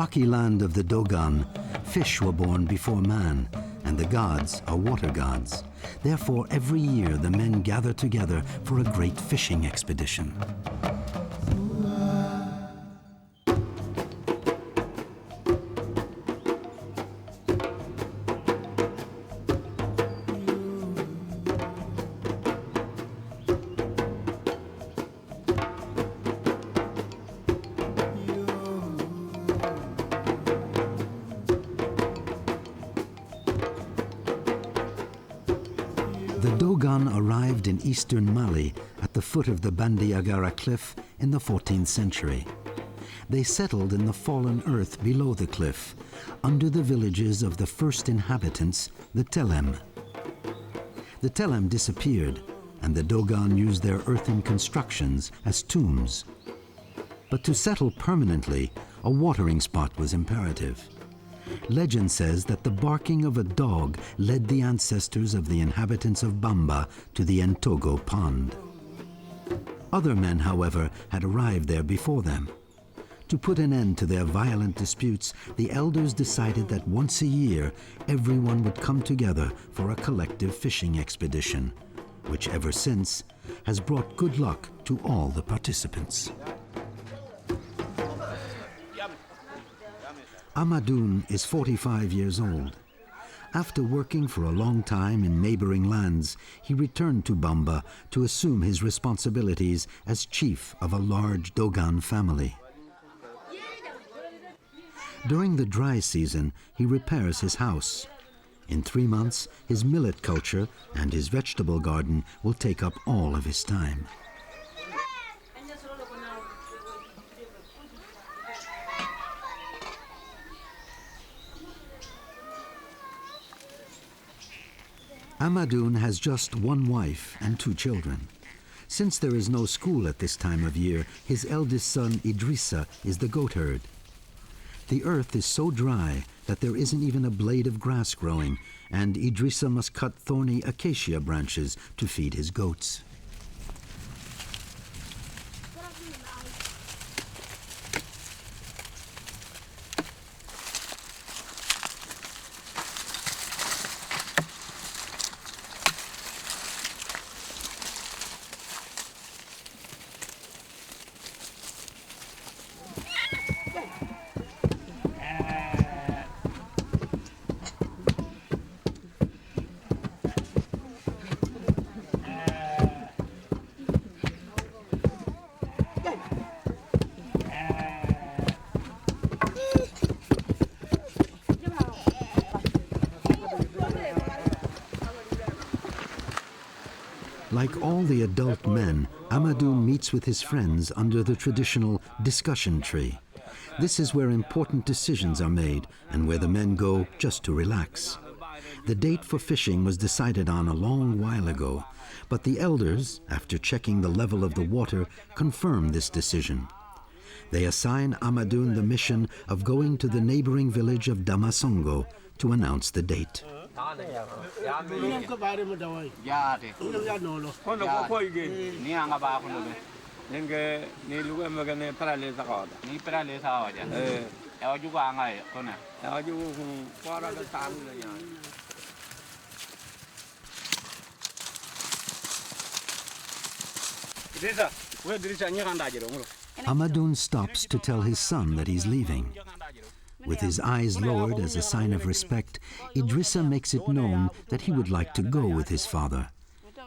rocky land of the Dogon, fish were born before man, and the gods are water gods. Therefore, every year the men gather together for a great fishing expedition. The Dogon arrived in eastern Mali at the foot of the Bandiagara cliff in the 14th century. They settled in the fallen earth below the cliff, under the villages of the first inhabitants, the Telem. The Telem disappeared, and the Dogon used their earthen constructions as tombs. But to settle permanently, a watering spot was imperative. Legend says that the barking of a dog led the ancestors of the inhabitants of Bamba to the Entogo pond. Other men, however, had arrived there before them. To put an end to their violent disputes, the elders decided that once a year, everyone would come together for a collective fishing expedition, which ever since has brought good luck to all the participants. Amadoun is 45 years old. After working for a long time in neighboring lands, he returned to Bamba to assume his responsibilities as chief of a large Dogon family. During the dry season, he repairs his house. In 3 months, his millet culture and his vegetable garden will take up all of his time. Amadoun has just one wife and 2 children. Since there is no school at this time of year, his eldest son Idrissa is the goatherd. The earth is so dry that there isn't even a blade of grass growing, and Idrissa must cut thorny acacia branches to feed his goats. Like all the adult men, Amadoun meets with his friends under the traditional discussion tree. This is where important decisions are made and where the men go just to relax. The date for fishing was decided on a long while ago, but the elders, after checking the level of the water, confirm this decision. They assign Amadoun the mission of going to the neighboring village of Damasongo to announce the date. Amadoun stops to tell his son that he's leaving. With his eyes lowered as a sign of respect, Idrissa makes it known that he would like to go with his father.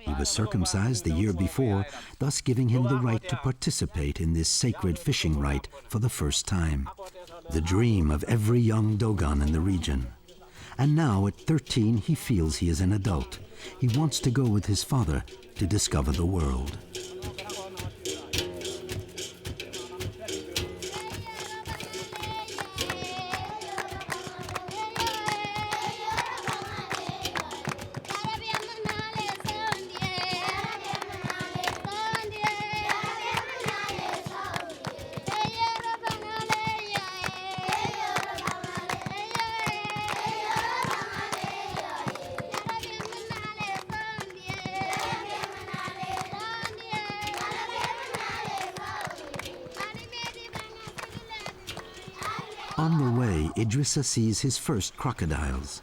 He was circumcised the year before, thus giving him the right to participate in this sacred fishing rite for the first time. The dream of every young Dogon in the region. And now, at 13, he feels he is an adult. He wants to go with his father to discover the world. On the way, Idrissa sees his first crocodiles.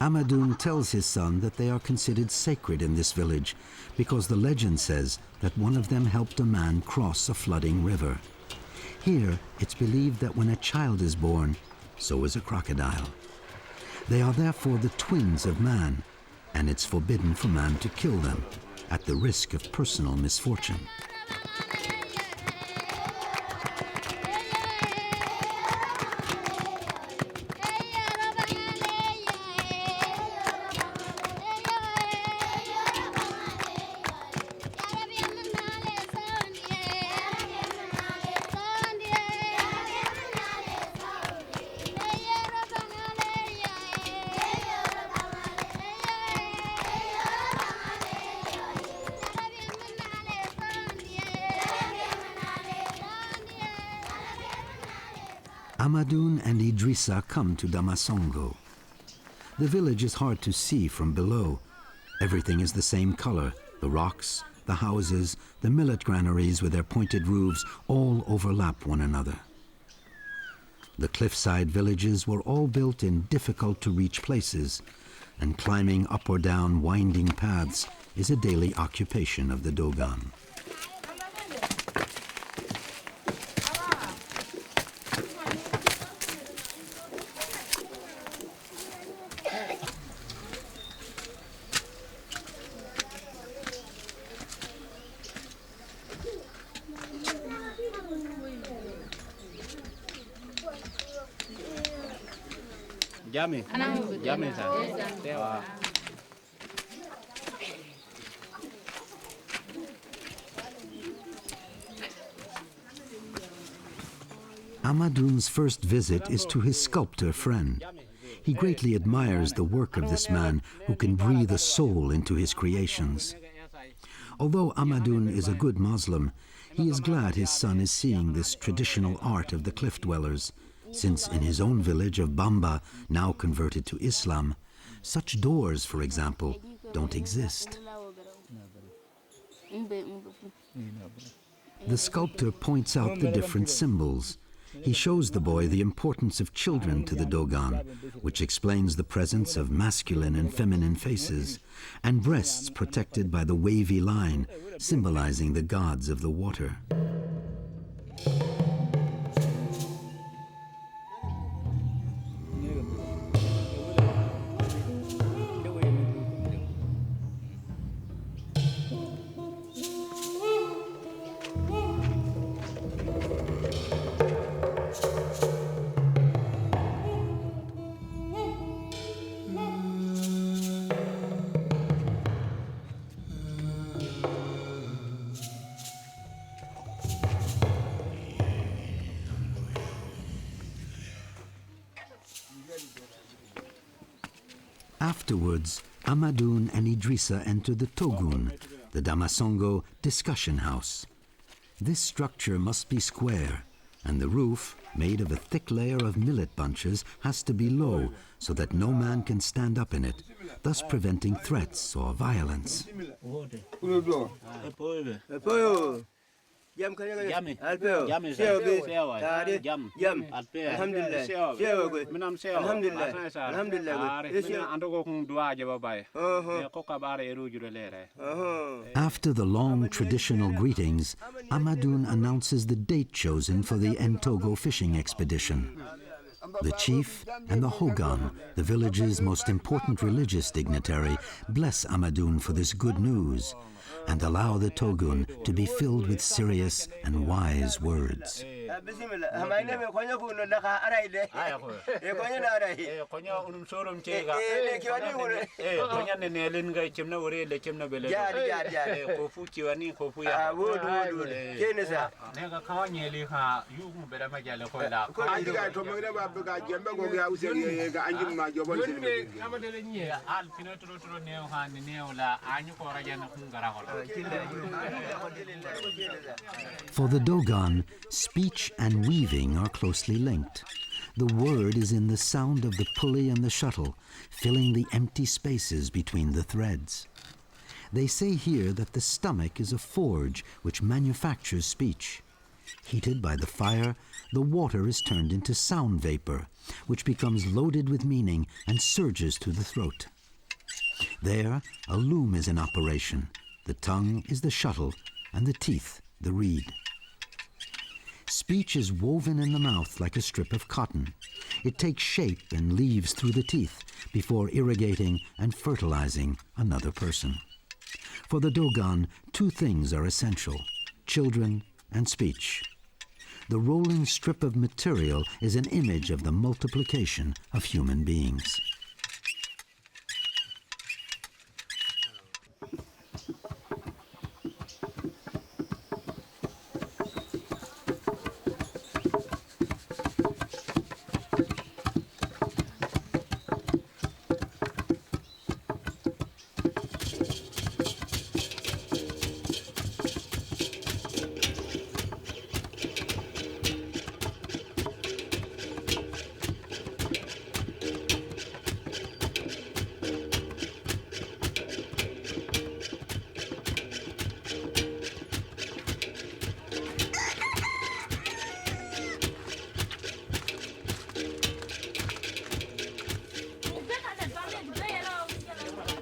Amadoun tells his son that they are considered sacred in this village because the legend says that one of them helped a man cross a flooding river. Here, it's believed that when a child is born, so is a crocodile. They are therefore the twins of man, and it's forbidden for man to kill them, at the risk of personal misfortune. Amadoun and Idrissa come to Damasongo. The village is hard to see from below. Everything is the same color. The rocks, the houses, the millet granaries with their pointed roofs all overlap one another. The cliffside villages were all built in difficult-to-reach places, and climbing up or down winding paths is a daily occupation of the Dogon. Amadoun's first visit is to his sculptor friend. He greatly admires the work of this man who can breathe a soul into his creations. Although Amadoun is a good Muslim, he is glad his son is seeing this traditional art of the cliff dwellers, since in his own village of Bamba, now converted to Islam, such doors, for example, don't exist. The sculptor points out the different symbols. He shows the boy the importance of children to the Dogon, which explains the presence of masculine and feminine faces, and breasts protected by the wavy line, symbolizing the gods of the water. Afterwards, Amadoun and Idrissa enter the Togun, the Damasongo discussion house. This structure must be square, and the roof, made of a thick layer of millet bunches, has to be low so that no man can stand up in it, thus preventing threats or violence. After the long traditional greetings, Amadoun announces the date chosen for the Entogo fishing expedition. The chief and the Hogan, the village's most important religious dignitary, bless Amadoun for this good news and allow the Togun to be filled with serious and wise words. For the Dogon, speech and weaving are closely linked. The word is in the sound of the pulley and the shuttle, filling the empty spaces between the threads. They say here that the stomach is a forge which manufactures speech. Heated by the fire, the water is turned into sound vapor, which becomes loaded with meaning and surges through the throat. There, a loom is in operation. The tongue is the shuttle, and the teeth the reed. Speech is woven in the mouth like a strip of cotton. It takes shape and leaves through the teeth before irrigating and fertilizing another person. For the Dogon, two things are essential: children and speech. The rolling strip of material is an image of the multiplication of human beings.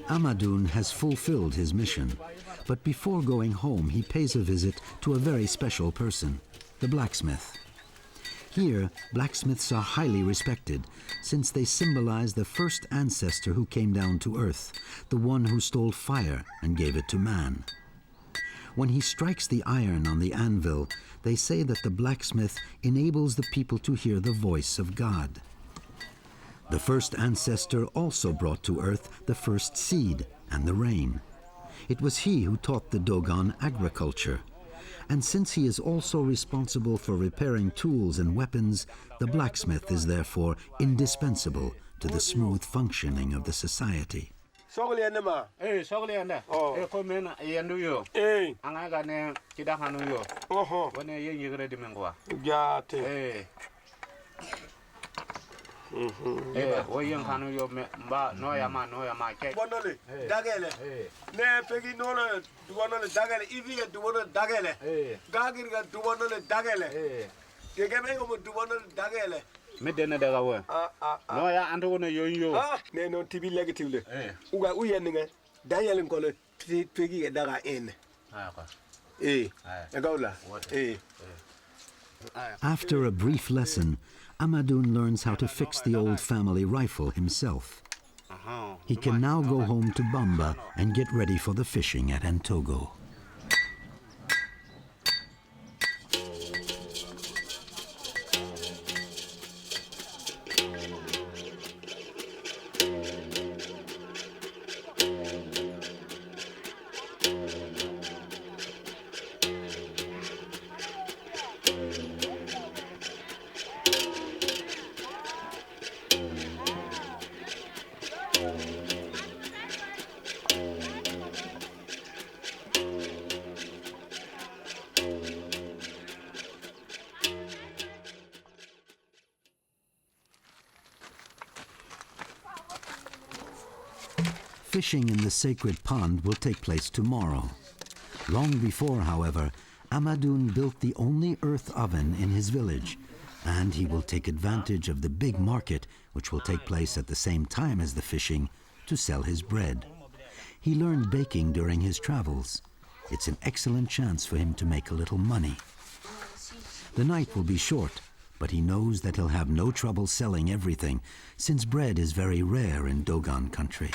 Amadoun has fulfilled his mission, but before going home he pays a visit to a very special person, the blacksmith. Here, blacksmiths are highly respected, since they symbolize the first ancestor who came down to earth, the one who stole fire and gave it to man. When he strikes the iron on the anvil, they say that the blacksmith enables the people to hear the voice of God. The first ancestor also brought to earth the first seed and the rain. It was he who taught the Dogon agriculture. And since he is also responsible for repairing tools and weapons, the blacksmith is therefore indispensable to the smooth functioning of the society. Medena daga we. No ya Antogo no yo. Ne no tibi legitimle. Uga uyenninga Daniel ngolo pegi daga en. After a brief lesson, Amadoun learns how to fix the old family rifle himself. He can now go home to Bamba and get ready for the fishing at Entogo. Fishing in the sacred pond will take place tomorrow. Long before, however, Amadoun built the only earth oven in his village, and he will take advantage of the big market, which will take place at the same time as the fishing, to sell his bread. He learned baking during his travels. It's an excellent chance for him to make a little money. The night will be short, but he knows that he'll have no trouble selling everything, since bread is very rare in Dogon country.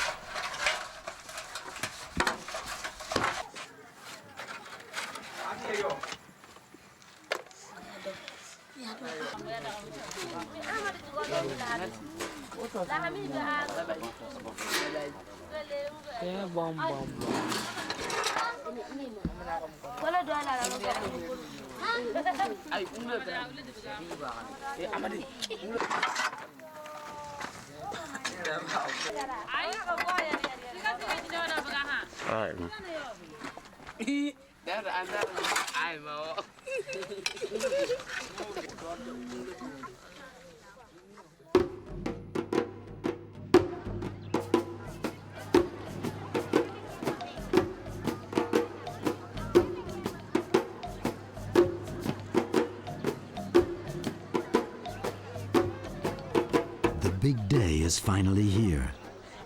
is finally here.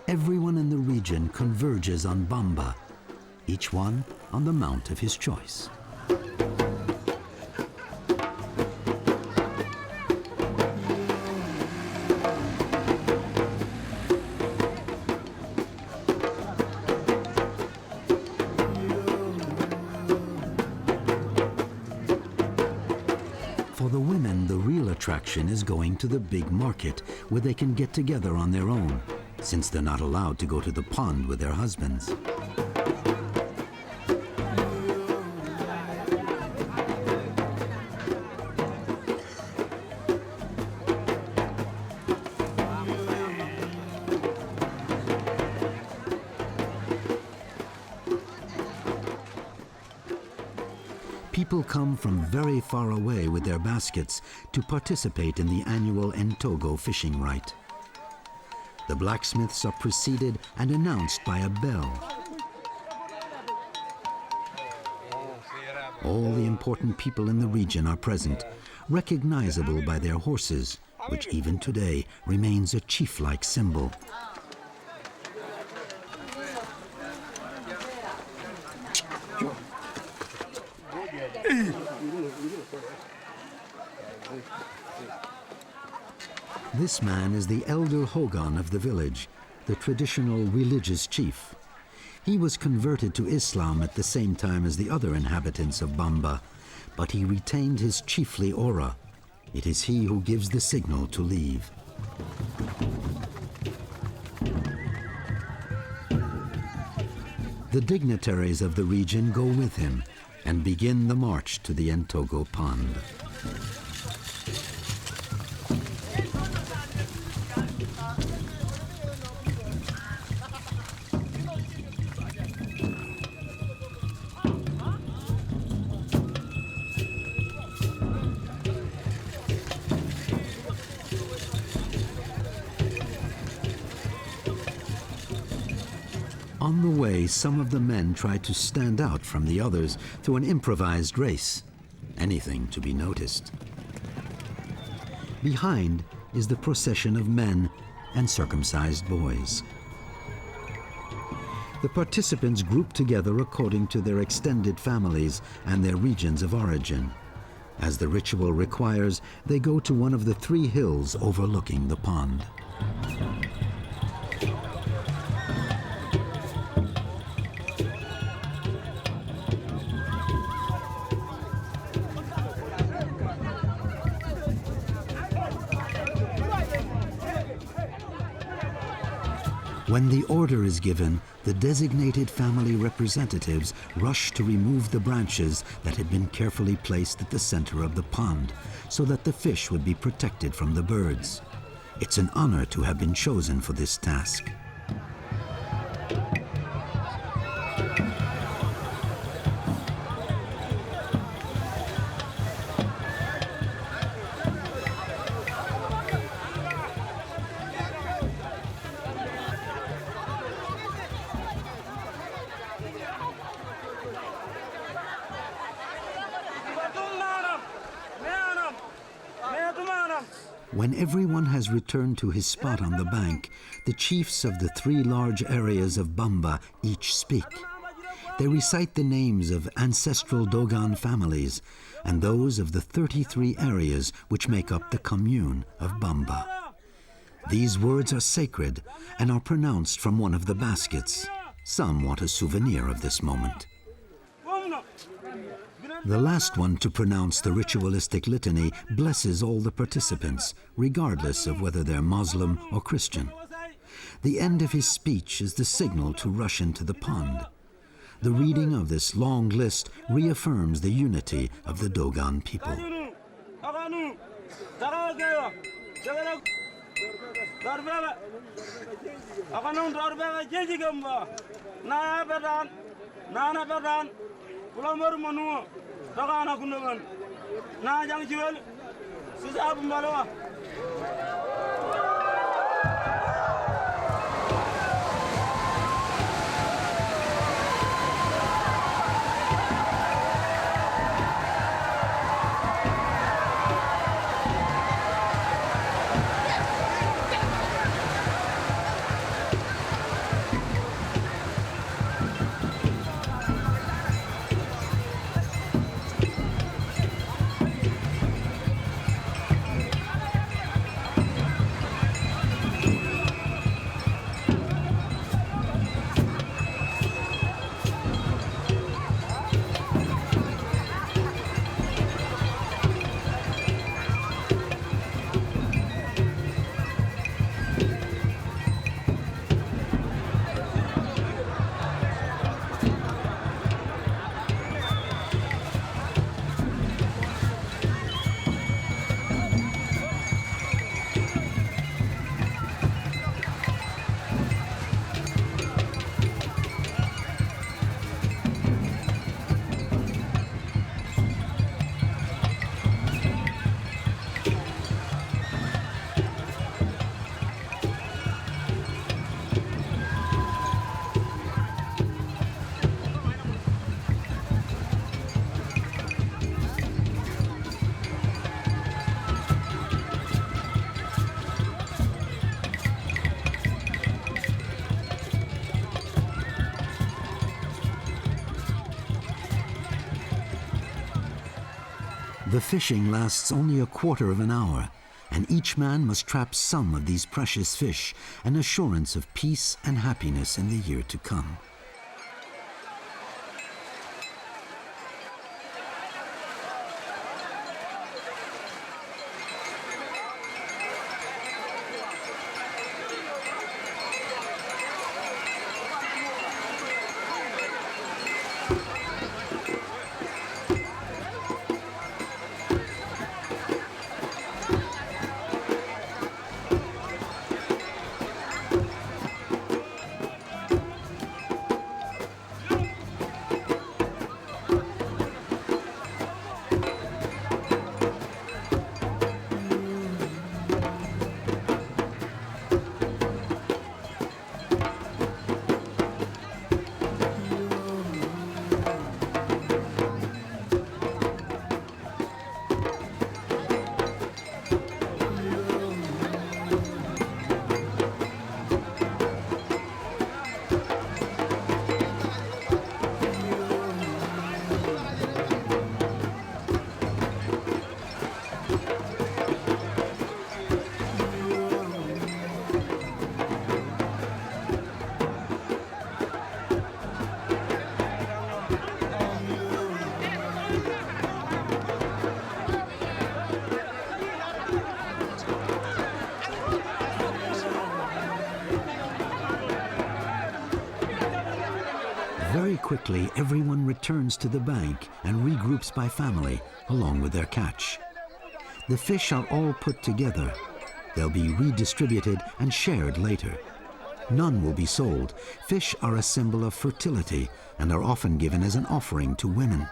Everyone in the region converges on Bamba, each one on the mount of his choice. For the women, the real attraction is going to the big market where they can get together on their own, since they're not allowed to go to the pond with their husbands. People come from very far away with their baskets to participate in the annual Entogo fishing rite. The blacksmiths are preceded and announced by a bell. All the important people in the region are present, recognizable by their horses, which even today remains a chief-like symbol. This man is the elder Dogon of the village, the traditional religious chief. He was converted to Islam at the same time as the other inhabitants of Bamba, but he retained his chiefly aura. It is he who gives the signal to leave. The dignitaries of the region go with him and begin the march to the Entogo pond. On the way, some of the men try to stand out from the others through an improvised race, anything to be noticed. Behind is the procession of men and circumcised boys. The participants group together according to their extended families and their regions of origin. As the ritual requires, they go to one of the 3 hills overlooking the pond. When the order is given, the designated family representatives rush to remove the branches that had been carefully placed at the center of the pond so that the fish would be protected from the birds. It's an honor to have been chosen for this task. When everyone has returned to his spot on the bank, the chiefs of the 3 large areas of Bamba each speak. They recite the names of ancestral Dogon families and those of the 33 areas which make up the commune of Bamba. These words are sacred and are pronounced from one of the baskets. Some want a souvenir of this moment. The last one to pronounce the ritualistic litany blesses all the participants, regardless of whether they're Muslim or Christian. The end of his speech is the signal to rush into the pond. The reading of this long list reaffirms the unity of the Dogon people. The fishing lasts only a quarter of an hour, and each man must trap some of these precious fish, an assurance of peace and happiness in the year to come. Very quickly, everyone returns to the bank and regroups by family, along with their catch. The fish are all put together. They'll be redistributed and shared later. None will be sold. Fish are a symbol of fertility and are often given as an offering to women.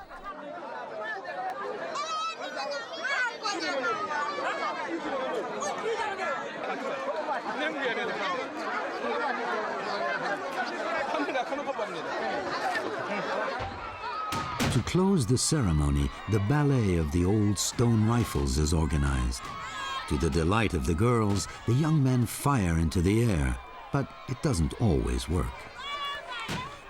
To close the ceremony, the ballet of the old stone rifles is organized. To the delight of the girls, the young men fire into the air, but it doesn't always work.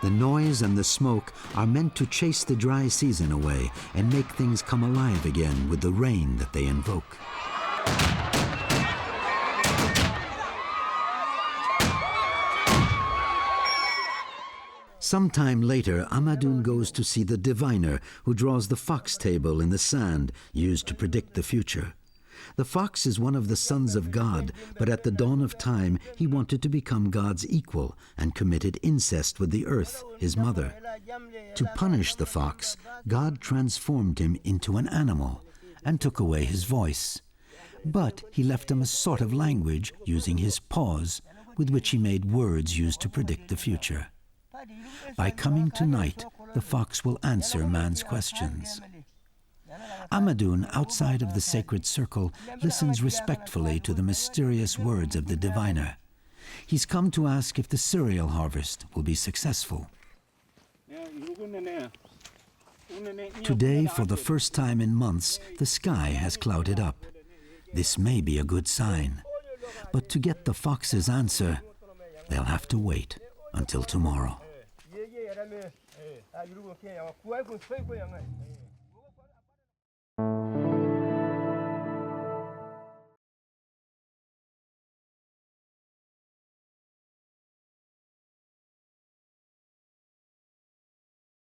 The noise and the smoke are meant to chase the dry season away and make things come alive again with the rain that they invoke. Sometime later, Amadoun goes to see the diviner who draws the fox table in the sand used to predict the future. The fox is one of the sons of God, but at the dawn of time, he wanted to become God's equal and committed incest with the earth, his mother. To punish the fox, God transformed him into an animal and took away his voice. But he left him a sort of language using his paws, with which he made words used to predict the future. By coming tonight, the fox will answer man's questions. Amadoun, outside of the sacred circle, listens respectfully to the mysterious words of the diviner. He's come to ask if the cereal harvest will be successful. Today, for the first time in months, the sky has clouded up. This may be a good sign. But to get the fox's answer, they'll have to wait until tomorrow.